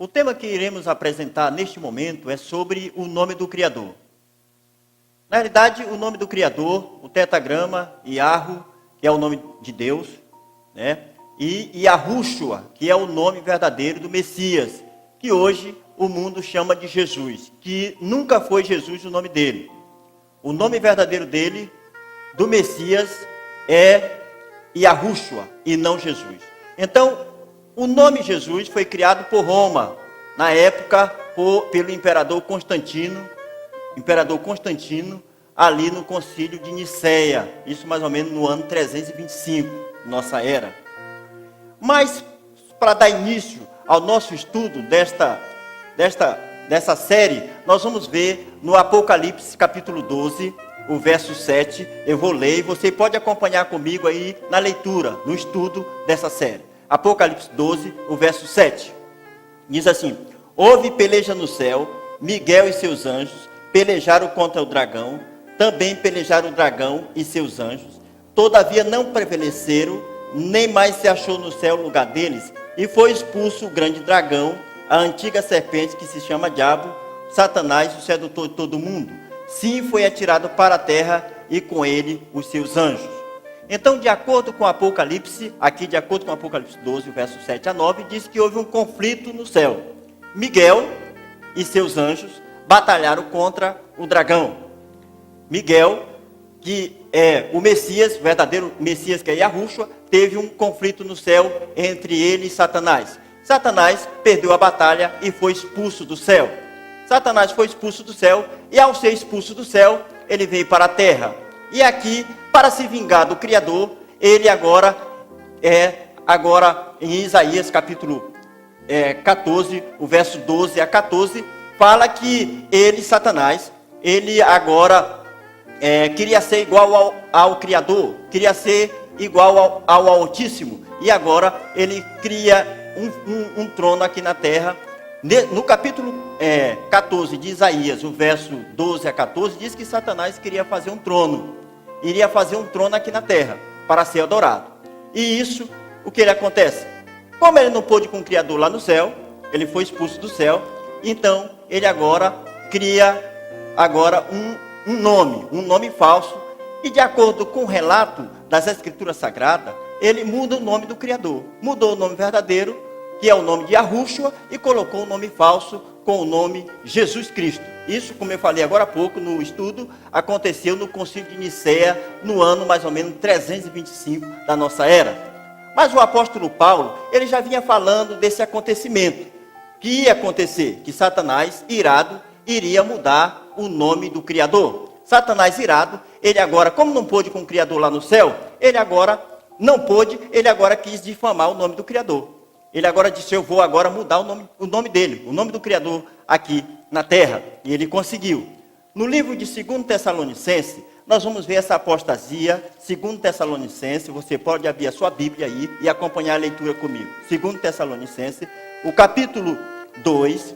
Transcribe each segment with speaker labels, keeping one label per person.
Speaker 1: O tema que iremos apresentar neste momento é sobre o nome do Criador. Na realidade, o nome do Criador, o tetragrama, Yahweh, que é o nome de Deus, né? E Yahushua, que é o nome verdadeiro do Messias, que hoje o mundo chama de Jesus, que nunca foi Jesus o nome dele. O nome verdadeiro dele, do Messias, é Yahushua e não Jesus. Então, o nome Jesus foi criado por Roma, na época pelo imperador Constantino, ali no concílio de Nicéia, isso mais ou menos no ano 325, nossa era. Mas, para dar início ao nosso estudo dessa série, nós vamos ver no Apocalipse capítulo 12, o verso 7, eu vou ler e você pode acompanhar comigo aí na leitura, no estudo dessa série. Apocalipse 12, o verso 7, diz assim: houve peleja no céu, Miguel e seus anjos pelejaram contra o dragão, também pelejaram o dragão e seus anjos, todavia não prevaleceram, nem mais se achou no céu lugar deles, e foi expulso o grande dragão, a antiga serpente que se chama Diabo, Satanás, o sedutor de todo mundo. Sim, foi atirado para a terra e com ele os seus anjos. Então, de acordo com Apocalipse, aqui de acordo com Apocalipse 12, versos 7 a 9, diz que houve um conflito no céu. Miguel e seus anjos batalharam contra o dragão. Miguel, que é o Messias, o verdadeiro Messias, que é Yahushua, teve um conflito no céu entre ele e Satanás. Satanás perdeu a batalha e foi expulso do céu. Satanás foi expulso do céu e, ao ser expulso do céu, ele veio para a terra. E aqui, para se vingar do Criador, ele agora em Isaías capítulo 14, o verso 12 a 14, fala que ele, Satanás, ele agora queria ser igual ao Criador, queria ser igual ao Altíssimo, e agora ele cria um trono aqui na terra. No capítulo 14 de Isaías, o verso 12 a 14, diz que Satanás queria fazer um trono, iria fazer um trono aqui na terra, para ser adorado. E isso, o que ele acontece? Como ele não pôde com o Criador lá no céu, ele foi expulso do céu, então ele agora cria um nome falso, e de acordo com o relato das Escrituras Sagradas, ele muda o nome do Criador, mudou o nome verdadeiro, que é o nome de Yahushua, e colocou o nome falso com o nome Jesus Cristo. Isso, como eu falei agora há pouco no estudo, aconteceu no concílio de Nicéia, no ano mais ou menos 325 da nossa era. Mas o apóstolo Paulo, ele já vinha falando desse acontecimento, que ia acontecer, que Satanás, irado, iria mudar o nome do Criador. Satanás, irado, ele agora, como não pôde com o Criador lá no céu, ele agora não pôde, ele agora quis difamar o nome do Criador. Ele agora disse: eu vou agora mudar o nome dele, o nome do Criador aqui na terra. E ele conseguiu. No livro de 2 Tessalonicenses, nós vamos ver essa apostasia. 2 Tessalonicenses, você pode abrir a sua Bíblia aí e acompanhar a leitura comigo. 2 Tessalonicenses, o capítulo 2,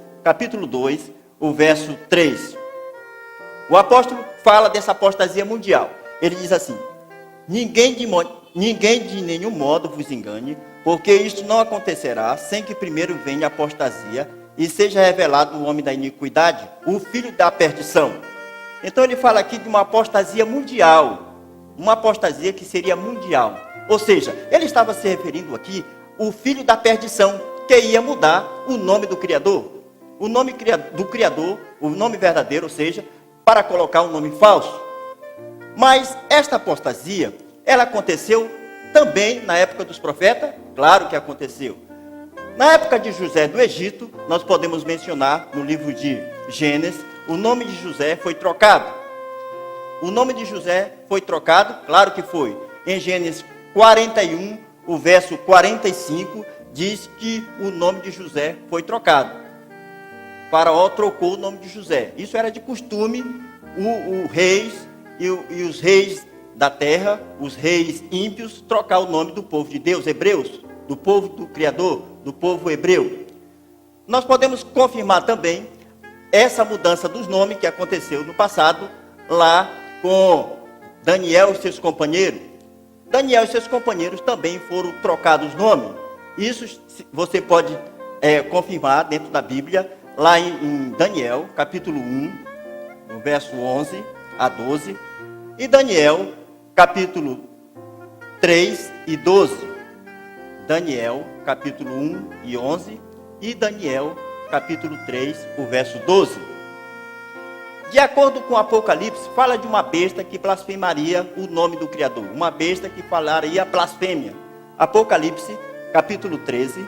Speaker 1: o verso 3. O apóstolo fala dessa apostasia mundial. Ele diz assim: ninguém de nenhum modo vos engane, porque isto não acontecerá sem que primeiro venha a apostasia e seja revelado o homem da iniquidade, o filho da perdição. Então ele fala aqui de uma apostasia mundial, uma apostasia que seria mundial. Ou seja, ele estava se referindo aqui ao filho da perdição, que ia mudar o nome do Criador. O nome do Criador, o nome verdadeiro, ou seja, para colocar um nome falso. Mas esta apostasia, ela aconteceu também na época dos profetas? Claro que aconteceu. Na época de José do Egito, nós podemos mencionar no livro de Gênesis, o nome de José foi trocado. O nome de José foi trocado? Claro que foi. Em Gênesis 41, o verso 45, diz que o nome de José foi trocado. Faraó trocou o nome de José. Isso era de costume, reis e os reis da terra, os reis ímpios, trocar o nome do povo de Deus, hebreus, do povo do Criador, do povo hebreu. Nós podemos confirmar também essa mudança dos nomes que aconteceu no passado, lá com Daniel e seus companheiros. Daniel e seus companheiros também foram trocados os nomes. Isso você pode confirmar dentro da Bíblia, lá em Daniel, capítulo 1, no verso 11 a 12, e Daniel, capítulo 3 e 12. Daniel, capítulo 1 e 11, e Daniel, capítulo 3, o verso 12. De acordo com o Apocalipse, fala de uma besta que blasfemaria o nome do Criador. Uma besta que falaria blasfêmia. Apocalipse, capítulo 13.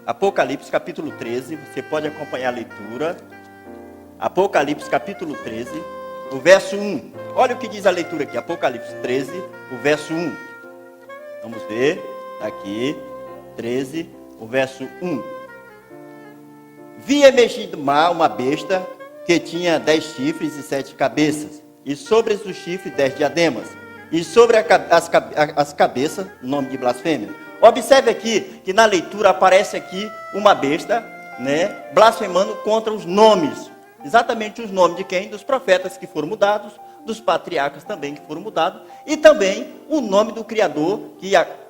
Speaker 1: Apocalipse, capítulo 13. Você pode acompanhar a leitura. Apocalipse, capítulo 13, o verso 1. Olha o que diz a leitura aqui. Apocalipse 13, o verso 1. Vamos ver. Aqui, 13, o verso 1. Vi emergir do mar uma besta que tinha 10 chifres e 7 cabeças, e sobre os chifres 10 diademas, e sobre as cabeças, nome de blasfêmia. Observe aqui que na leitura aparece aqui uma besta, né, blasfemando contra os nomes, exatamente os nomes de quem? Dos profetas que foram mudados, dos patriarcas também que foram mudados, e também o nome do Criador,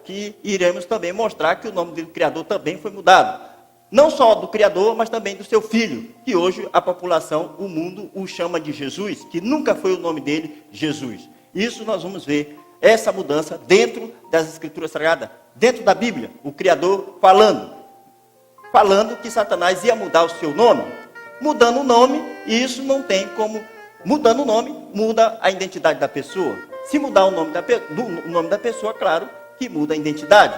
Speaker 1: que iremos também mostrar que o nome do Criador também foi mudado. Não só do Criador, mas também do seu Filho, que hoje a população, o mundo, o chama de Jesus, que nunca foi o nome dele, Jesus. Isso nós vamos ver, essa mudança dentro das Escrituras Sagradas, dentro da Bíblia, o Criador falando que Satanás ia mudar o seu nome. Mudando o nome, e isso não tem como, mudando o nome, muda a identidade da pessoa. Se mudar o nome da pessoa, claro que muda a identidade.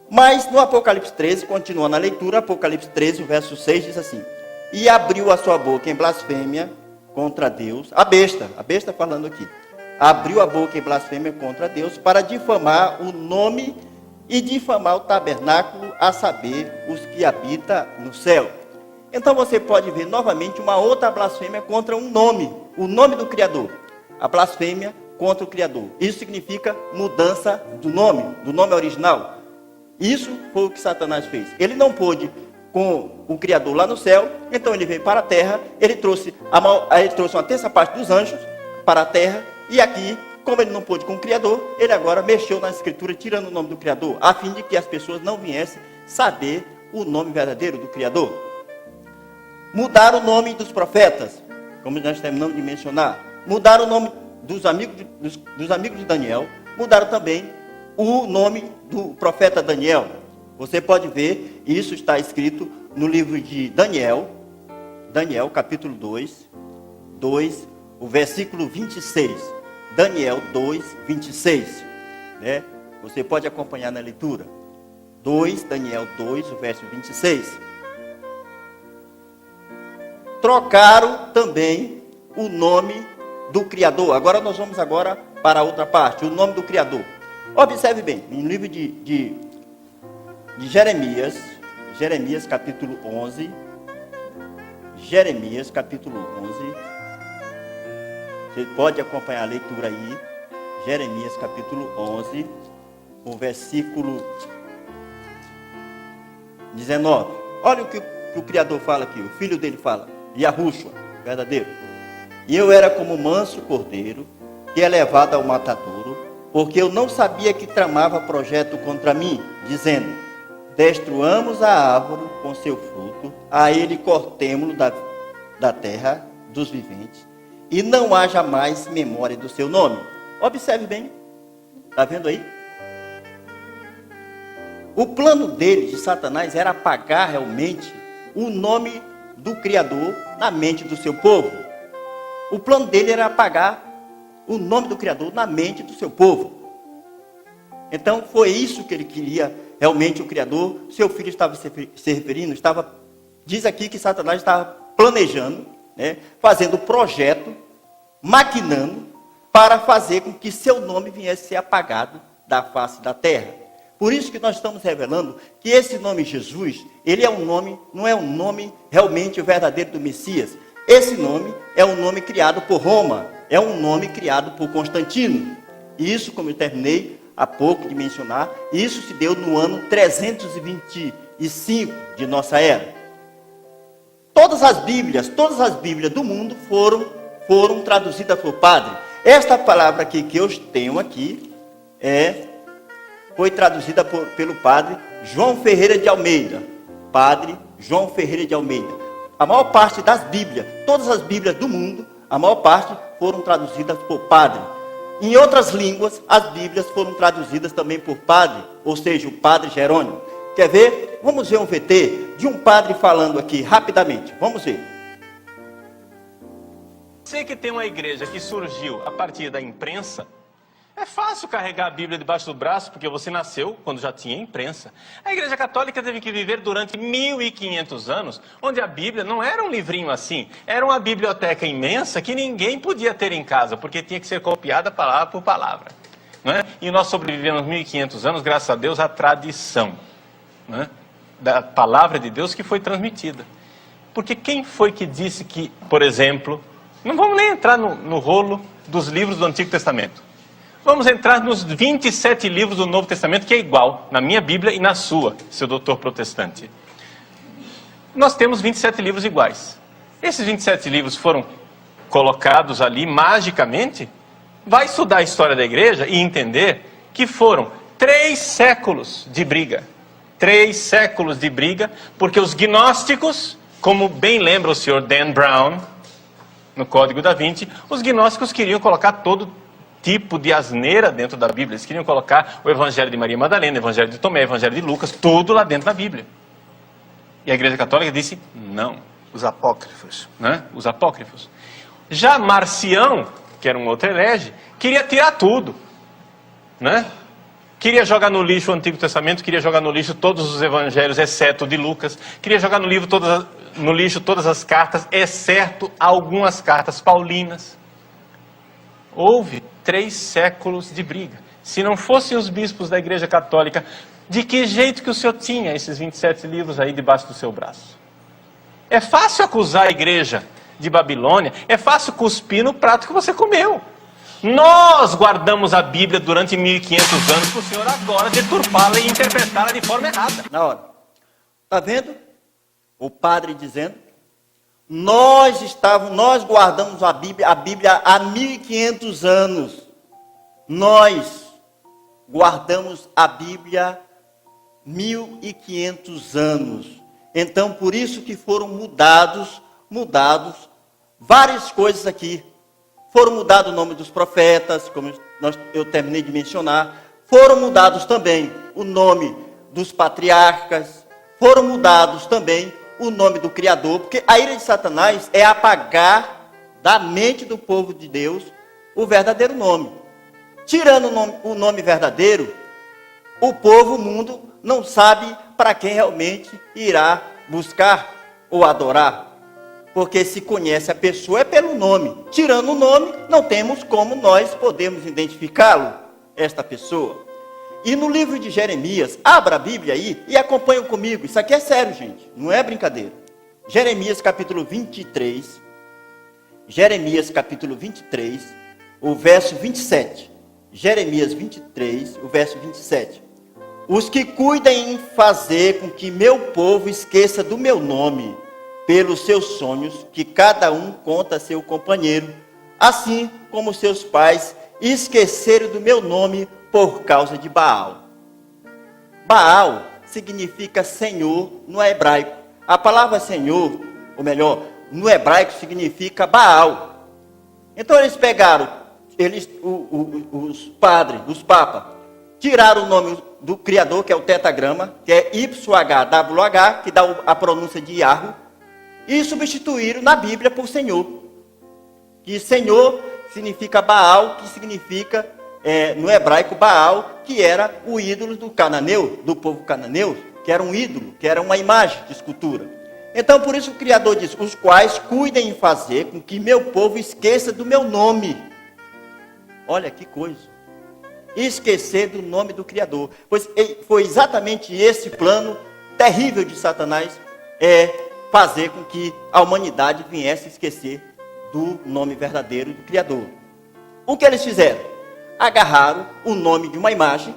Speaker 1: Mas no Apocalipse 13, continuando a leitura, Apocalipse 13, o verso 6 diz assim: e abriu a sua boca em blasfêmia contra Deus, a besta falando aqui, abriu a boca em blasfêmia contra Deus para difamar o nome e difamar o tabernáculo, a saber, os que habitam no céu. Então você pode ver novamente uma outra blasfêmia contra um nome, o nome do Criador, a blasfêmia contra o Criador. Isso significa mudança do nome original. Isso foi o que Satanás fez. Ele não pôde com o Criador lá no céu, então ele veio para a terra, ele trouxe uma terça parte dos anjos para a terra, e aqui, como ele não pôde com o Criador, ele agora mexeu na Escritura, tirando o nome do Criador, a fim de que as pessoas não viessem saber o nome verdadeiro do Criador. Mudaram o nome dos profetas, como nós terminamos de mencionar. Mudaram o nome dos amigos de Daniel, mudaram também o nome do profeta Daniel. Você pode ver, isso está escrito no livro de Daniel, capítulo 2, o versículo 26. Daniel 2, 26. Né? Você pode acompanhar na leitura. Daniel 2, o verso 26. Trocaram também o nome do Criador. Agora nós vamos para a outra parte, o nome do Criador. Observe bem, no livro de Jeremias capítulo 11, Jeremias capítulo 11, você pode acompanhar a leitura aí, Jeremias capítulo 11, o versículo 19. Olha o que o Criador fala aqui, o filho dele fala, Yahushua, verdadeiro. E eu era como manso cordeiro, que é levado ao matadouro, porque eu não sabia que tramava projeto contra mim, dizendo: destruamos a árvore com seu fruto, a ele cortemo-lo da terra dos viventes, e não haja mais memória do seu nome. Observe bem, está vendo aí? O plano dele, de Satanás, era apagar realmente o nome do Criador na mente do seu povo. O plano dele era apagar o nome do Criador na mente do seu povo. Então foi isso que ele queria, realmente o Criador. Seu filho estava se referindo, diz aqui que Satanás estava planejando, né, fazendo projeto, maquinando, para fazer com que seu nome viesse a ser apagado da face da terra. Por isso que nós estamos revelando que esse nome Jesus, ele é um nome, não é um nome realmente verdadeiro do Messias. Esse nome é um nome criado por Roma, é um nome criado por Constantino. Isso, como eu terminei há pouco de mencionar, isso se deu no ano 325 de nossa era. Todas as Bíblias do mundo foram traduzidas por padre. Esta palavra aqui que eu tenho aqui foi traduzida pelo padre João Ferreira de Almeida. Padre João Ferreira de Almeida. A maior parte das Bíblias, todas as Bíblias do mundo, a maior parte foram traduzidas por padre. Em outras línguas, as Bíblias foram traduzidas também por padre, ou seja, o Padre Jerônimo. Quer ver? Vamos ver um VT de um padre falando aqui rapidamente. Vamos ver.
Speaker 2: Você que tem uma igreja que surgiu a partir da imprensa, é fácil carregar a Bíblia debaixo do braço, porque você nasceu quando já tinha imprensa. A Igreja Católica teve que viver durante 1500 anos, onde a Bíblia não era um livrinho assim, era uma biblioteca imensa que ninguém podia ter em casa, porque tinha que ser copiada palavra por palavra. Não é? E nós sobrevivemos 1500 anos, graças a Deus, à tradição, não é? Da palavra de Deus que foi transmitida. Porque quem foi que disse que, por exemplo, não vamos nem entrar no rolo dos livros do Antigo Testamento. Vamos entrar nos 27 livros do Novo Testamento, que é igual na minha Bíblia e na sua, seu doutor protestante. Nós temos 27 livros iguais. Esses 27 livros foram colocados ali magicamente. Vai estudar a história da igreja e entender que foram 3 séculos de briga. 3 séculos de briga, porque os gnósticos, como bem lembra o senhor Dan Brown, no Código da Vinci, os gnósticos queriam colocar todo tipo de asneira dentro da Bíblia. Eles queriam colocar o Evangelho de Maria Madalena, o Evangelho de Tomé, o Evangelho de Lucas, tudo lá dentro da Bíblia. E a Igreja Católica disse, não.
Speaker 3: Os apócrifos.
Speaker 2: Né? Os apócrifos. Já Marcião, que era um outro herege, queria tirar tudo. Né? Queria jogar no lixo o Antigo Testamento, queria jogar no lixo todos os evangelhos, exceto o de Lucas. Queria jogar no lixo todas as cartas, exceto algumas cartas paulinas. Houve 3 séculos de briga. Se não fossem os bispos da Igreja Católica, de que jeito que o senhor tinha esses 27 livros aí debaixo do seu braço? É fácil acusar a igreja de Babilônia, é fácil cuspir no prato que você comeu. Nós guardamos a Bíblia durante 1500 anos para o senhor agora deturpá-la e interpretá-la de forma errada.
Speaker 1: Na hora. Está vendo? O padre dizendo. Nós guardamos a Bíblia há 1500 anos. Nós guardamos a Bíblia 1500 anos. Então, por isso que foram mudados várias coisas aqui. Foram mudados o nome dos profetas, como eu terminei de mencionar. Foram mudados também o nome dos patriarcas. Foram mudados também o nome do Criador, porque a ira de Satanás é apagar da mente do povo de Deus o verdadeiro nome. Tirando o nome verdadeiro, o povo, o mundo, não sabe para quem realmente irá buscar ou adorar. Porque se conhece a pessoa é pelo nome. Tirando o nome, não temos como nós podemos identificá-lo, esta pessoa. E no livro de Jeremias, abra a Bíblia aí e acompanhem comigo. Isso aqui é sério, gente, não é brincadeira. Jeremias capítulo 23. Jeremias capítulo 23, o verso 27. Jeremias 23, o verso 27. Os que cuidem em fazer com que meu povo esqueça do meu nome, pelos seus sonhos, que cada um conta a seu companheiro, assim como seus pais esqueceram do meu nome por causa de Baal. Baal significa Senhor no hebraico. A palavra Senhor, ou melhor, no hebraico significa Baal. Então eles pegaram, os padres, os papas, tiraram o nome do Criador, que é o tetagrama, que é YHWH, que dá a pronúncia de Yahweh, e substituíram na Bíblia por Senhor. Que Senhor significa Baal, que significa, no hebraico, Baal, que era o ídolo do cananeu, do povo cananeu, que era um ídolo, que era uma imagem de escultura. Então, por isso o Criador diz, os quais cuidem em fazer com que meu povo esqueça do meu nome. Olha que coisa. Esquecer do nome do Criador. Pois foi exatamente esse plano terrível de Satanás, fazer com que a humanidade viesse a esquecer do nome verdadeiro do Criador. O que eles fizeram? Agarraram o nome de uma imagem,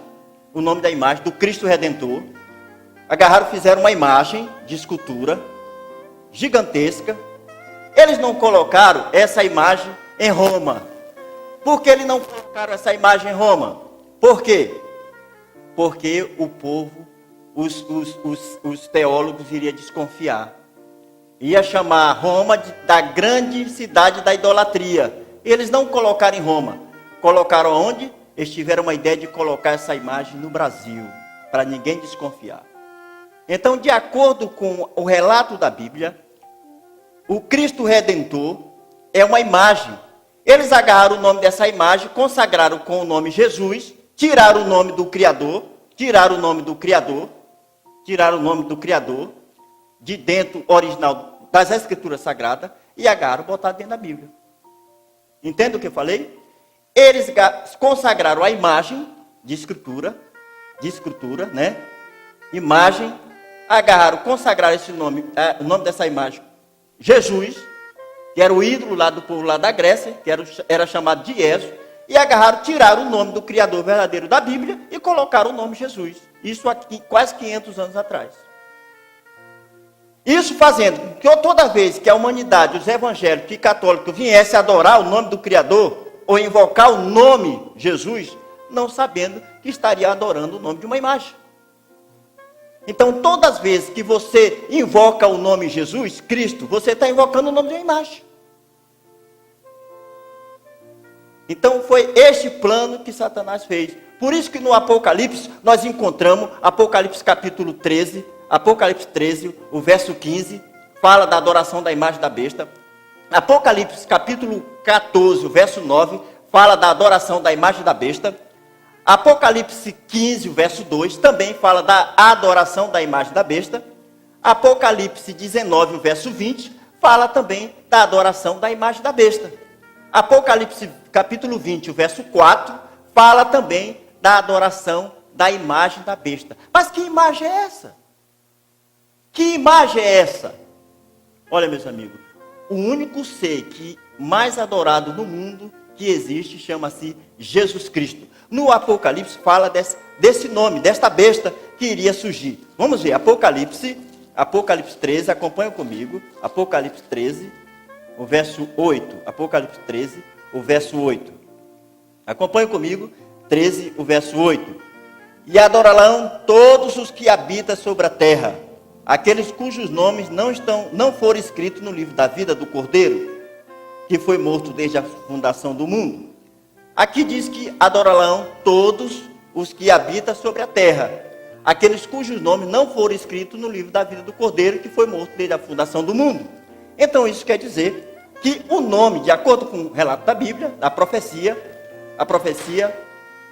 Speaker 1: o nome da imagem do Cristo Redentor, fizeram uma imagem de escultura gigantesca. Eles não colocaram essa imagem em Roma. Por que eles não colocaram essa imagem em Roma? Por quê? Porque o povo os teólogos iriam desconfiar. Ia chamar Roma da grande cidade da idolatria. Eles não colocaram em Roma. Colocaram onde? Eles tiveram uma ideia de colocar essa imagem no Brasil, para ninguém desconfiar. Então, de acordo com o relato da Bíblia, o Cristo Redentor é uma imagem. Eles agarraram o nome dessa imagem, consagraram com o nome Jesus, tiraram o nome do Criador, tiraram o nome do Criador de dentro original das Escrituras Sagradas e agarraram e botaram dentro da Bíblia. Entende o que eu falei? Eles consagraram a imagem de escritura, né? Imagem, agarraram, consagraram esse nome, o nome dessa imagem, Jesus, que era o ídolo lá do povo lá da Grécia, que era chamado de Iesus, e agarraram, tiraram o nome do Criador verdadeiro da Bíblia e colocaram o nome Jesus. Isso aqui, quase 500 anos atrás. Isso fazendo com que toda vez que a humanidade, os evangélicos e católicos viessem adorar o nome do Criador, ou invocar o nome Jesus, não sabendo que estaria adorando o nome de uma imagem. Então, todas as vezes que você invoca o nome Jesus, Cristo, você está invocando o nome de uma imagem. Então, foi este plano que Satanás fez. Por isso que no Apocalipse, nós encontramos, Apocalipse capítulo 13, o verso 15, fala da adoração da imagem da besta. Apocalipse capítulo 14, o verso 9, fala da adoração da imagem da besta. Apocalipse 15, o verso 2, também fala da adoração da imagem da besta. Apocalipse 19, o verso 20, fala também da adoração da imagem da besta. Apocalipse capítulo 20, o verso 4, fala também da adoração da imagem da besta. Mas que imagem é essa? Que imagem é essa? Olha, meus amigos, o único ser que mais adorado no mundo que existe chama-se Jesus Cristo. No Apocalipse fala desse nome, desta besta que iria surgir. Vamos ver, Apocalipse 13, acompanha comigo, Apocalipse 13, o verso 8. Apocalipse 13, o verso 8. Acompanha comigo, 13, o verso 8. E adorarão todos os que habitam sobre a terra, aqueles cujos nomes não foram escritos no livro da vida do Cordeiro, que foi morto desde a fundação do mundo. Aqui diz que adorarão todos os que habitam sobre a terra, aqueles cujos nomes não foram escritos no livro da vida do Cordeiro, que foi morto desde a fundação do mundo. Então isso quer dizer que o nome, de acordo com o relato da Bíblia, da profecia, a profecia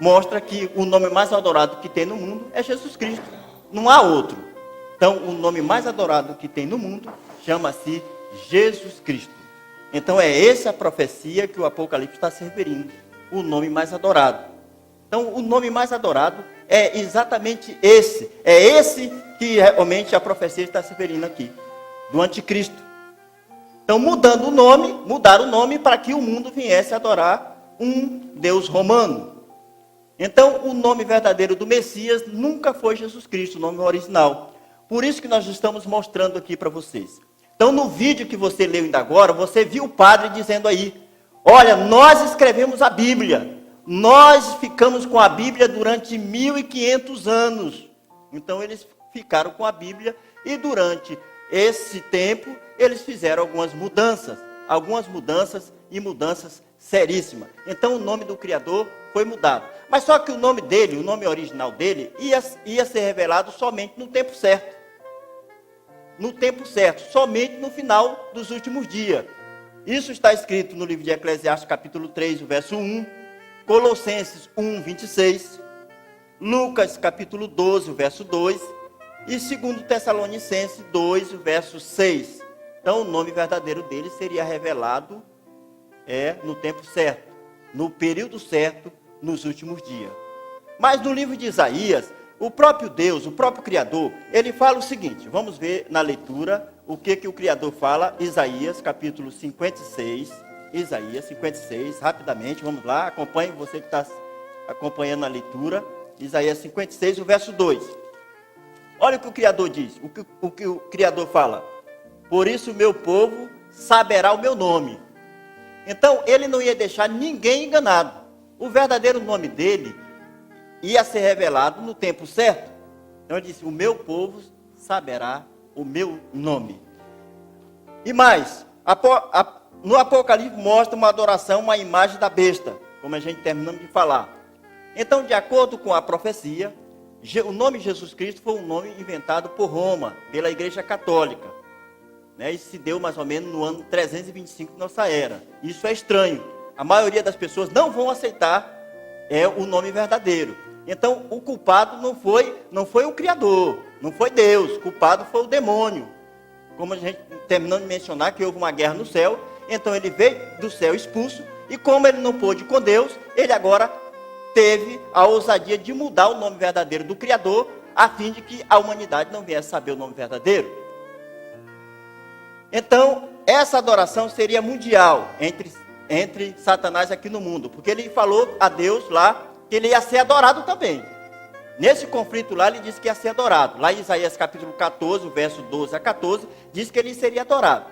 Speaker 1: mostra que o nome mais adorado que tem no mundo é Jesus Cristo. Não há outro. Então, o nome mais adorado que tem no mundo chama-se Jesus Cristo. Então, é essa a profecia que o Apocalipse está se referindo. O nome mais adorado. Então, o nome mais adorado é exatamente esse. É esse que realmente a profecia está se referindo aqui. Do anticristo. Então, mudaram o nome para que o mundo viesse adorar um Deus romano. Então, o nome verdadeiro do Messias nunca foi Jesus Cristo, o nome original. Por isso que nós estamos mostrando aqui para vocês. Então, no vídeo que você leu ainda agora, você viu o padre dizendo aí, olha, nós escrevemos a Bíblia. Nós ficamos com a Bíblia durante 1500 anos. Então, eles ficaram com a Bíblia e durante esse tempo, eles fizeram algumas mudanças e mudanças seríssimas. Então, o nome do Criador foi mudado. Mas só que o nome dele, o nome original dele, ia ser revelado somente no tempo certo. No tempo certo, somente no final dos últimos dias. Isso está escrito no livro de Eclesiastes, capítulo 3, o verso 1, Colossenses 1, 26, Lucas, capítulo 12, o verso 2, e 2 Tessalonicenses 2, o verso 6. Então, o nome verdadeiro dele seria revelado no tempo certo, no período certo, nos últimos dias. Mas no livro de Isaías, o próprio Deus, o próprio Criador, ele fala o seguinte, vamos ver na leitura o que o Criador fala, Isaías capítulo 56, Isaías 56, rapidamente, vamos lá, acompanhe, você que está acompanhando a leitura, Isaías 56, o verso 2. Olha o que o Criador diz, o que o Criador fala, por isso o meu povo saberá o meu nome. Então, ele não ia deixar ninguém enganado. O verdadeiro nome dele ia ser revelado no tempo certo. Então ele disse, o meu povo saberá o meu nome. E mais, no Apocalipse mostra uma adoração, uma imagem da besta, como a gente terminamos de falar. Então, de acordo com a profecia, o nome Jesus Cristo foi um nome inventado por Roma, pela Igreja Católica. Isso se deu mais ou menos no ano 325 da nossa era. Isso é estranho. A maioria das pessoas não vão aceitar o nome verdadeiro. Então, o culpado não foi o Criador, não foi Deus. O culpado foi o demônio. Como a gente terminando de mencionar que houve uma guerra no céu, então ele veio do céu expulso, e como ele não pôde com Deus, ele agora teve a ousadia de mudar o nome verdadeiro do Criador, a fim de que a humanidade não viesse saber o nome verdadeiro. Então, essa adoração seria mundial entre Satanás aqui no mundo, porque ele falou a Deus lá que ele ia ser adorado também. Nesse conflito lá, ele disse que ia ser adorado. Lá em Isaías capítulo 14, verso 12 a 14, diz que ele seria adorado.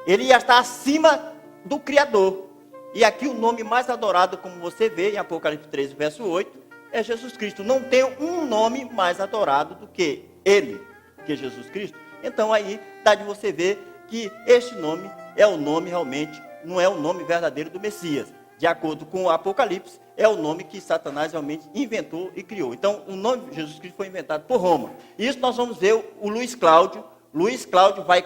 Speaker 1: Ele ia estar acima do Criador. E aqui o nome mais adorado, como você vê em Apocalipse 13, verso 8, é Jesus Cristo. Não tem um nome mais adorado do que ele, que Jesus Cristo. Então aí dá de você ver que este nome é o nome realmente, não é o nome verdadeiro do Messias. De acordo com o Apocalipse, é o nome que Satanás realmente inventou e criou. Então, o nome de Jesus Cristo foi inventado por Roma. Isso nós vamos ver o Luiz Cláudio. Luiz Cláudio vai